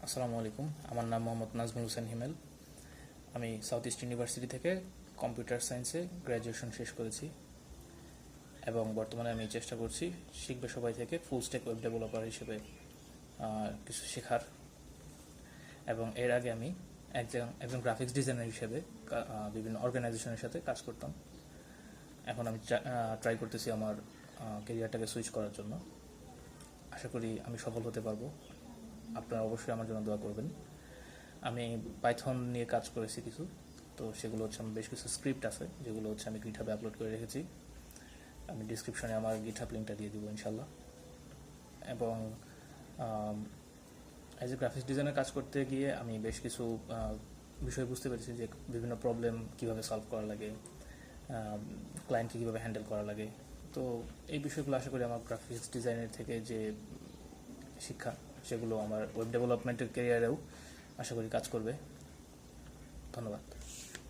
আসসালামু আলাইকুম। আমার নাম মোহাম্মদ নাজমুল হোসেন হিমেল। আমি সাউথ ইস্ট ইউনিভার্সিটি থেকে কম্পিউটার সায়েন্সে গ্র্যাজুয়েশন শেষ করেছি এবং বর্তমানে আমি চেষ্টা করছি শিখবে সবাই থেকে ফুল স্ট্যাক ওয়েব ডেভেলপার হিসেবে কিছু শেখার। এবং এর আগে আমি একজন গ্রাফিক্স ডিজাইনার হিসেবে বিভিন্ন অর্গানাইজেশনের সাথে কাজ করতাম। এখন আমি ট্রাই করতেছি আমার কেরিয়ারটাকে সুইচ করার জন্য। আশা করি আমি সফল হতে পারবো। আপনারা অবশ্যই আমার জন্য দোয়া করবেন। আমি পাইথন নিয়ে কাজ করেছি কিছু, তো সেগুলো হচ্ছে আমার বেশ কিছু স্ক্রিপ্ট আছে যেগুলো হচ্ছে আমি গিটহাবে আপলোড করে রেখেছি। আমি ডিসক্রিপশনে আমার গিটহাব লিঙ্কটা দিয়ে দিব ইনশাল্লাহ। এবং অ্যাজ এ গ্রাফিক্স ডিজাইনার কাজ করতে গিয়ে আমি বেশ কিছু বিষয় বুঝতে পেরেছি যে বিভিন্ন প্রবলেম কীভাবে সলভ করা লাগে, ক্লায়েন্টকে কীভাবে হ্যান্ডেল করা লাগে। তো এই বিষয়গুলো আশা করি আমার গ্রাফিক্স ডিজাইনের থেকে যে শিক্ষা সেগুলো আমার ওয়েব ডেভেলপমেন্টের ক্যারিয়ারেও আশা করি কাজ করবে। ধন্যবাদ।